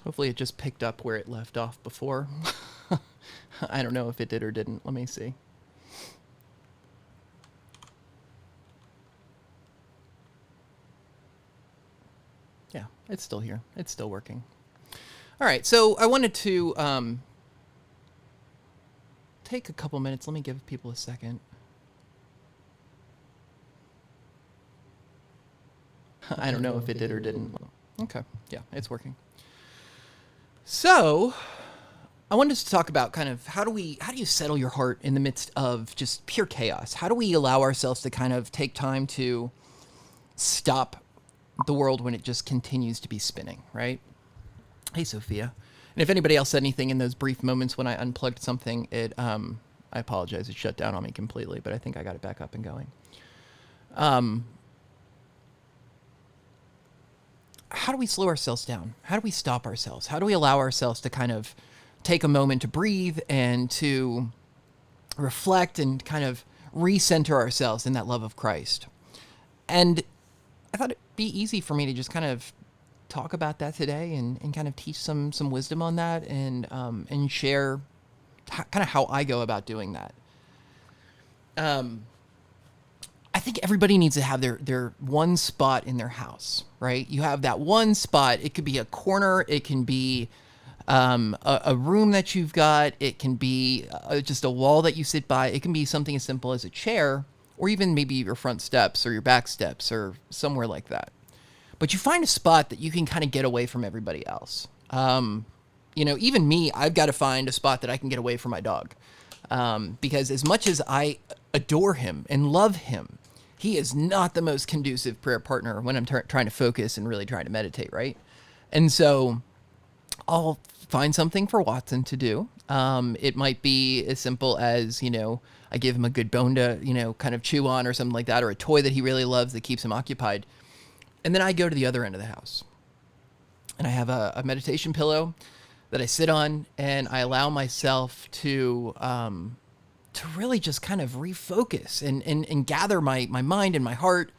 Hopefully it just picked up where it left off before. I don't know if it did or didn't. Let me see. Yeah, it's still here. It's still working. All right, so I wanted to take a couple minutes. Let me give people a second. I don't know if it did or didn't. Okay, yeah, it's working. So I wanted to talk about kind of how do you settle your heart in the midst of just pure chaos? How do we allow ourselves to kind of take time to stop the world when it just continues to be spinning, right? Hey, Sophia. And if anybody else said anything in those brief moments when I unplugged something, I apologize. It shut down on me completely, but I think I got it back up and going. How do we slow ourselves down? How do we stop ourselves? How do we allow ourselves to kind of take a moment to breathe and to reflect and kind of recenter ourselves in that love of Christ? And I thought it'd be easy for me to just kind of talk about that today and kind of teach some wisdom on that and share kind of how I go about doing that. I think everybody needs to have their one spot in their house, right? You have that one spot. It could be a corner. It can be a room that you've got. It can be just a wall that you sit by. It can be something as simple as a chair, or even maybe your front steps or your back steps or somewhere like that. But you find a spot that you can kind of get away from everybody else. Even me, I've got to find a spot that I can get away from my dog. Because as much as I adore him and love him, he is not the most conducive prayer partner when I'm trying to focus and really trying to meditate, right? And so I'll find something for Watson to do. It might be as simple as, I give him a good bone to, kind of chew on or something like that, or a toy that he really loves that keeps him occupied. And then I go to the other end of the house. And I have a meditation pillow that I sit on, and I allow myself to really just kind of refocus and gather my mind and my heart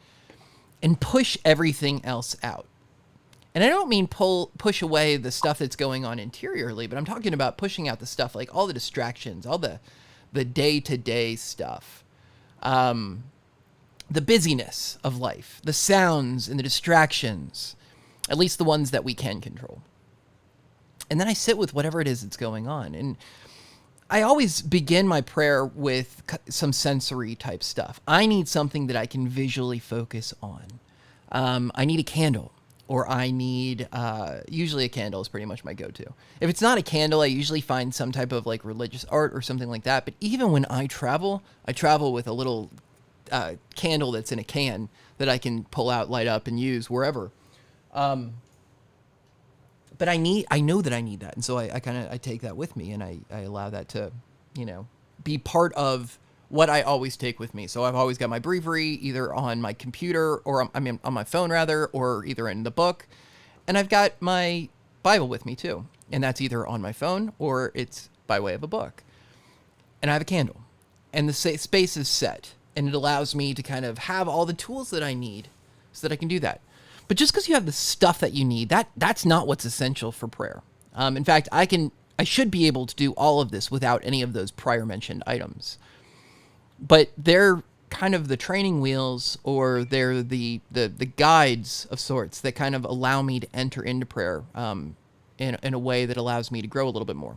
and push everything else out. And I don't mean push away the stuff that's going on interiorly, but I'm talking about pushing out the stuff like all the distractions, all the day-to-day stuff, the busyness of life, the sounds and the distractions, at least the ones that we can control. And then I sit with whatever it is that's going on. And I always begin my prayer with some sensory type stuff. I need something that I can visually focus on. I need a candle, or I need, usually a candle is pretty much my go-to. If it's not a candle, I usually find some type of like religious art or something like that. But even when I travel with a little candle that's in a can that I can pull out, light up, and use wherever. But I know that I need that. And so I take that with me, and I allow that to, be part of what I always take with me. So I've always got my breviary either on my computer or on my phone rather, or either in the book. And I've got my Bible with me too. And that's either on my phone or it's by way of a book. And I have a candle, and the space is set, and it allows me to kind of have all the tools that I need so that I can do that. But just because you have the stuff that you need, that's not what's essential for prayer. In fact, I should be able to do all of this without any of those prior mentioned items. But they're kind of the training wheels, or they're the guides of sorts that kind of allow me to enter into prayer in a way that allows me to grow a little bit more.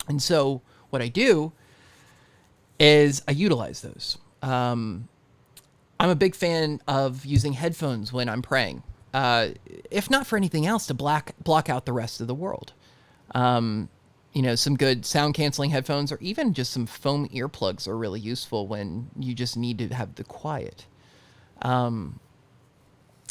And so what I do is I utilize those. I'm a big fan of using headphones when I'm praying, if not for anything else, to block out the rest of the world. Some good sound canceling headphones, or even just some foam earplugs, are really useful when you just need to have the quiet. And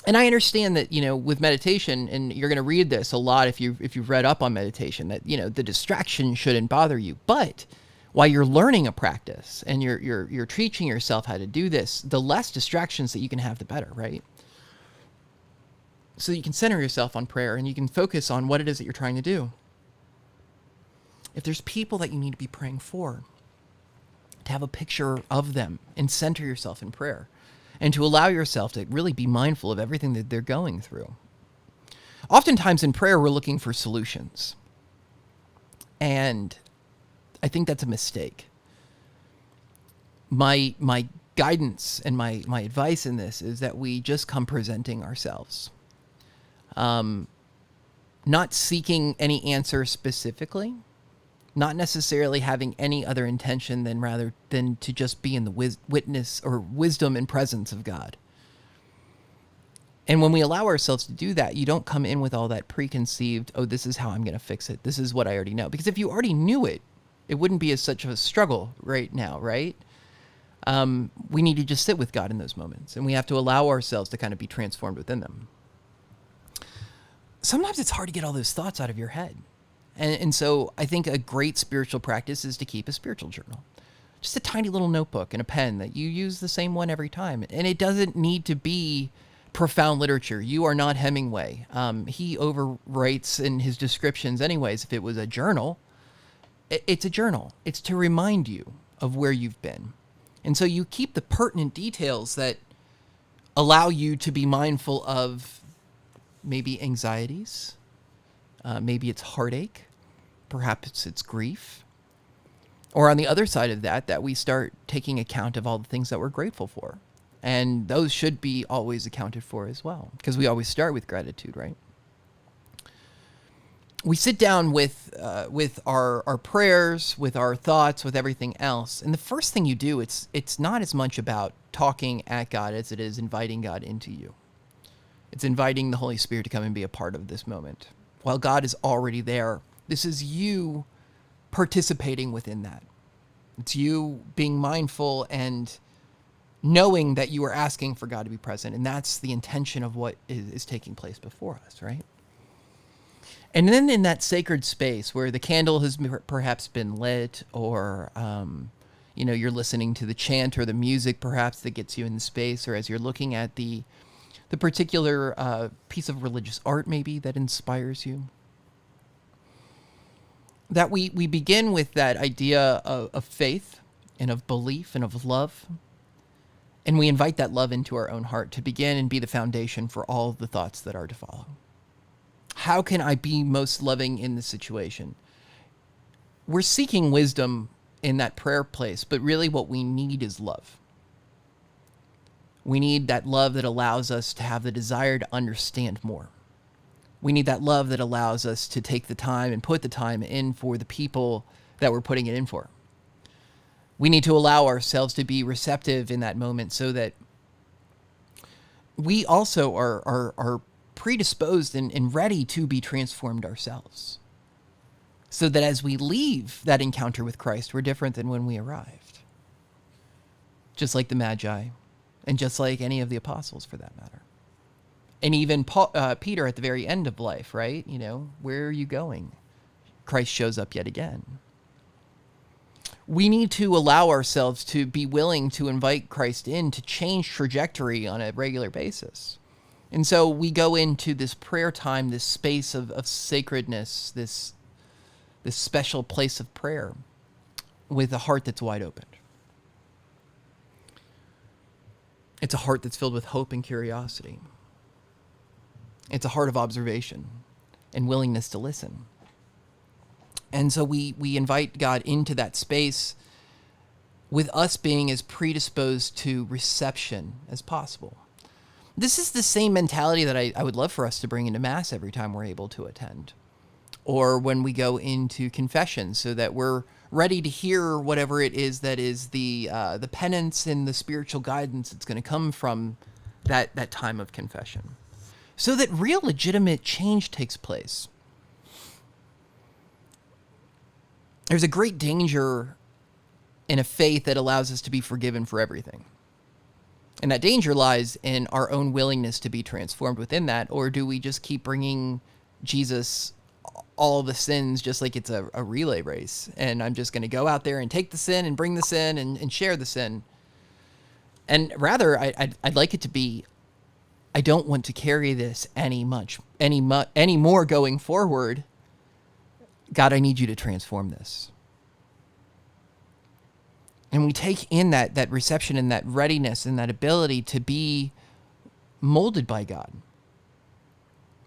I understand that, with meditation, and you're going to read this a lot if you've read up on meditation, that, the distraction shouldn't bother you. But while you're learning a practice and you're teaching yourself how to do this, the less distractions that you can have, the better, right? So you can center yourself on prayer, and you can focus on what it is that you're trying to do. If there's people that you need to be praying for, to have a picture of them and center yourself in prayer, and to allow yourself to really be mindful of everything that they're going through. Oftentimes in prayer, we're looking for solutions. And I think that's a mistake. My guidance and my advice in this is that we just come presenting ourselves. Not seeking any answer specifically, not necessarily having any other intention than to just be in the witness or wisdom and presence of God. And when we allow ourselves to do that, you don't come in with all that preconceived, oh, this is how I'm going to fix it. This is what I already know. Because if you already knew it, it wouldn't be such a struggle right now, right? We need to just sit with God in those moments, and we have to allow ourselves to kind of be transformed within them. Sometimes it's hard to get all those thoughts out of your head. And so I think a great spiritual practice is to keep a spiritual journal. Just a tiny little notebook and a pen that you use the same one every time. And it doesn't need to be profound literature. You are not Hemingway. He overwrites in his descriptions anyways. If it was a journal, it's a journal. It's to remind you of where you've been. And so you keep the pertinent details that allow you to be mindful of maybe anxieties, maybe it's heartache, perhaps it's grief. Or on the other side of that we start taking account of all the things that we're grateful for. And those should be always accounted for as well, because we always start with gratitude, right? We sit down with our prayers, with our thoughts, with everything else. And the first thing you do, it's not as much about talking at God as it is inviting God into you. It's inviting the Holy Spirit to come and be a part of this moment. While God is already there, this is you participating within that. It's you being mindful and knowing that you are asking for God to be present. And that's the intention of what is taking place before us, right? And then in that sacred space where the candle has perhaps been lit, or, you're listening to the chant or the music perhaps that gets you in the space, or as you're looking at the particular piece of religious art maybe that inspires you, that we begin with that idea of faith and of belief and of love. And we invite that love into our own heart to begin and be the foundation for all of the thoughts that are to follow. How can I be most loving in this situation? We're seeking wisdom in that prayer place, but really what we need is love. We need that love that allows us to have the desire to understand more. We need that love that allows us to take the time and put the time in for the people that we're putting it in for. We need to allow ourselves to be receptive in that moment so that we also are predisposed and ready to be transformed ourselves. So that as we leave that encounter with Christ, we're different than when we arrived. Just like the Magi, and just like any of the apostles for that matter. And even Peter at the very end of life, right? Where are you going? Christ shows up yet again. We need to allow ourselves to be willing to invite Christ in to change trajectory on a regular basis. And so we go into this prayer time, this space of sacredness, this special place of prayer with a heart that's wide open. It's a heart that's filled with hope and curiosity. It's a heart of observation and willingness to listen. And so we invite God into that space with us being as predisposed to reception as possible. This is the same mentality that I would love for us to bring into Mass every time we're able to attend, or when we go into confession, so that we're ready to hear whatever it is that is the penance and the spiritual guidance that's going to come from that time of confession, so that real legitimate change takes place. There's a great danger in a faith that allows us to be forgiven for everything. And that danger lies in our own willingness to be transformed within that, or do we just keep bringing Jesus all the sins just like it's a relay race, and I'm just going to go out there and take the sin and bring the sin and share the sin. And rather, I'd like it to be, I don't want to carry this any more going forward. God, I need you to transform this. And we take in that reception and that readiness and that ability to be molded by God.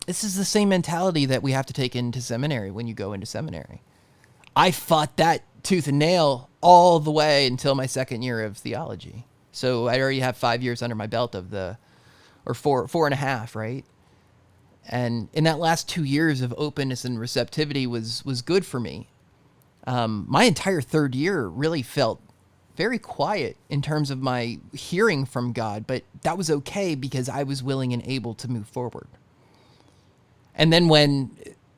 This is the same mentality that we have to take into seminary when you go into seminary. I fought that tooth and nail all the way until my second year of theology. So I already have 5 years under my belt or four and a half, right? And in that last 2 years of openness and receptivity was good for me. My entire third year really felt very quiet in terms of my hearing from God, but that was okay because I was willing and able to move forward. And then when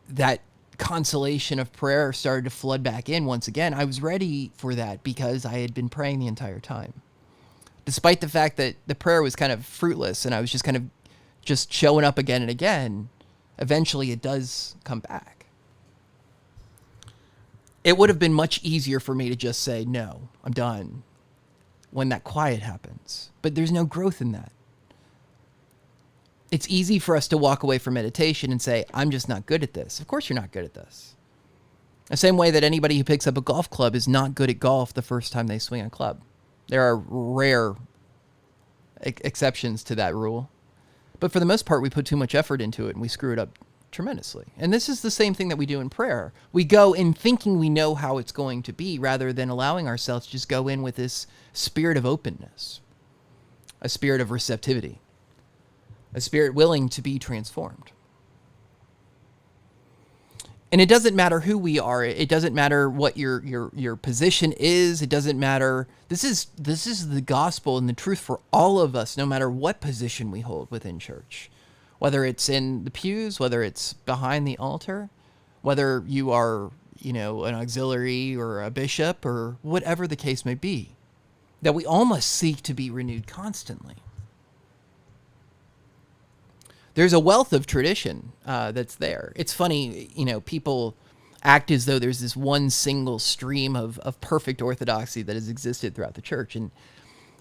that consolation of prayer started to flood back in once again, I was ready for that because I had been praying the entire time. Despite the fact that the prayer was kind of fruitless and I was just kind of just showing up again and again, eventually it does come back. It would have been much easier for me to just say, no, I'm done, when that quiet happens. But there's no growth in that. It's easy for us to walk away from meditation and say, I'm just not good at this. Of course you're not good at this. The same way that anybody who picks up a golf club is not good at golf the first time they swing a club. There are rare exceptions to that rule. But for the most part, we put too much effort into it and we screw it up tremendously. And this is the same thing that we do in prayer. We go in thinking we know how it's going to be rather than allowing ourselves to just go in with this spirit of openness, a spirit of receptivity, a spirit willing to be transformed. And it doesn't matter who we are. It doesn't matter what your position is. It doesn't matter. This is the gospel and the truth for all of us, no matter what position we hold within church. Whether it's in the pews, whether it's behind the altar, whether you are, an auxiliary or a bishop or whatever the case may be, that we all must seek to be renewed constantly. There's a wealth of tradition that's there. It's funny, people act as though there's this one single stream of perfect orthodoxy that has existed throughout the church. And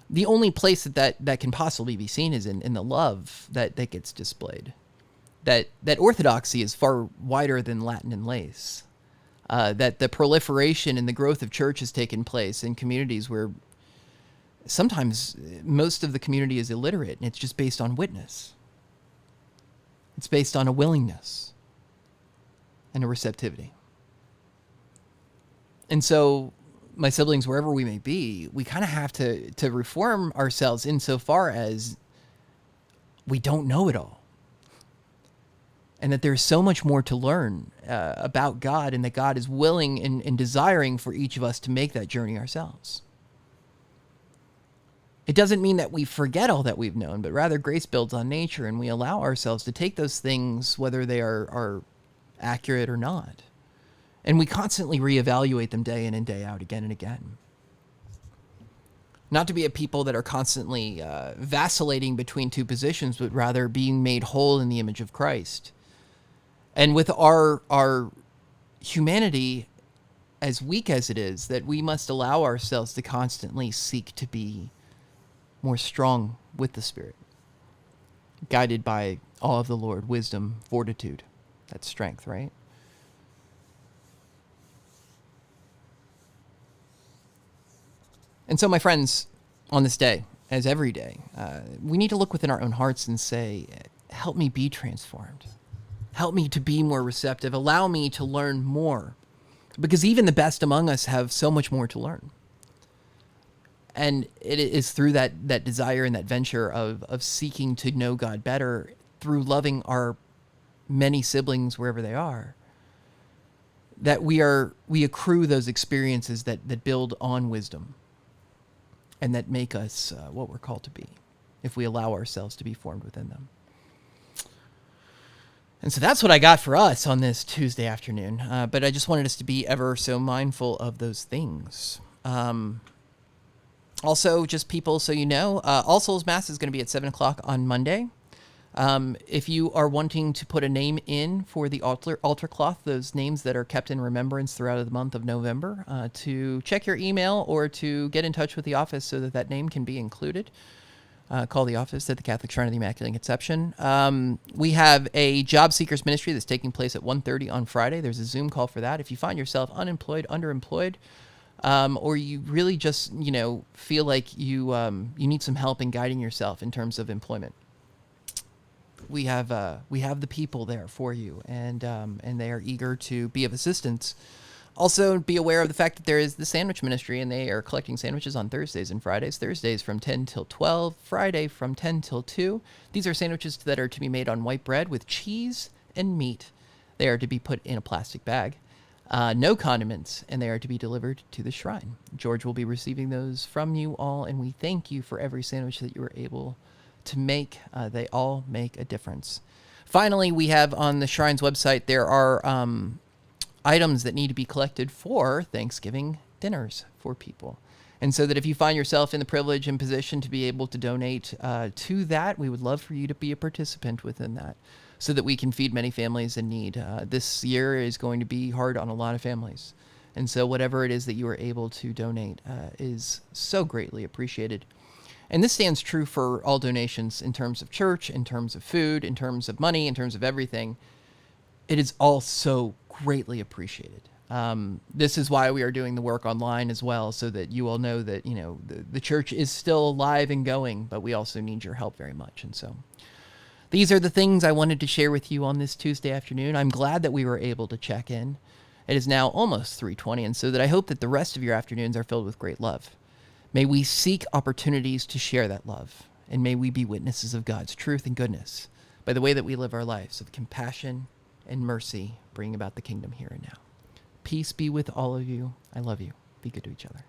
the only place that can possibly be seen is in the love that gets displayed. That orthodoxy is far wider than Latin and lace. That the proliferation and the growth of church has taken place in communities where sometimes most of the community is illiterate, and it's just based on witness. It's based on a willingness and a receptivity. And so, my siblings, wherever we may be, we kind of have to reform ourselves insofar as we don't know it all. And that there's so much more to learn about God, and that God is willing and desiring for each of us to make that journey ourselves. It doesn't mean that we forget all that we've known, but rather grace builds on nature, and we allow ourselves to take those things, whether they are accurate or not. And we constantly reevaluate them day in and day out, again and again. Not to be a people that are constantly vacillating between two positions, but rather being made whole in the image of Christ. And with our humanity, as weak as it is, that we must allow ourselves to constantly seek to be more strong with the Spirit, guided by awe of the Lord, wisdom, fortitude. That's strength, right? And so, my friends, on this day, as every day, we need to look within our own hearts and say, help me be transformed. Help me to be more receptive. Allow me to learn more. Because even the best among us have so much more to learn. And it is through that desire and that venture of seeking to know God better, through loving our many siblings wherever they are, that we accrue those experiences that build on wisdom and that make us what we're called to be, if we allow ourselves to be formed within them. And so that's what I got for us on this Tuesday afternoon. But I just wanted us to be ever so mindful of those things. Also, just people so you know, All Souls Mass is going to be at 7 o'clock on Monday. If you are wanting to put a name in for the altar cloth, those names that are kept in remembrance throughout the month of November, to check your email or to get in touch with the office so that name can be included. Call the office at the Catholic Shrine of the Immaculate Conception. We have a job seekers ministry that's taking place at 1:30 on Friday. There's a Zoom call for that. If you find yourself unemployed, underemployed, or you really just, feel like you need some help in guiding yourself in terms of employment, we have the people there for you, and they are eager to be of assistance. Also, be aware of the fact that there is the sandwich ministry, and they are collecting sandwiches on Thursdays and Fridays. Thursdays from 10 till 12, Friday from 10 till 2. These are sandwiches that are to be made on white bread with cheese and meat. They are to be put in a plastic bag. No condiments, and they are to be delivered to the shrine. George will be receiving those from you all, and we thank you for every sandwich that you were able to make. They all make a difference. Finally, we have on the shrine's website, there are items that need to be collected for Thanksgiving dinners for people. And so that if you find yourself in the privilege and position to be able to donate to that, we would love for you to be a participant within that so that we can feed many families in need. This year is going to be hard on a lot of families. And so whatever it is that you are able to donate is so greatly appreciated. And this stands true for all donations in terms of church, in terms of food, in terms of money, in terms of everything. It is all so greatly appreciated. This is why we are doing the work online as well, so that you all know that, you know, the church is still alive and going, but we also need your help very much. And so these are the things I wanted to share with you on this Tuesday afternoon. I'm glad that we were able to check in. It is now almost 3:20, and so that I hope that the rest of your afternoons are filled with great love. May we seek opportunities to share that love, and may we be witnesses of God's truth and goodness by the way that we live our lives of compassion and mercy, bringing about the kingdom here and now. Peace be with all of you. I love you. Be good to each other.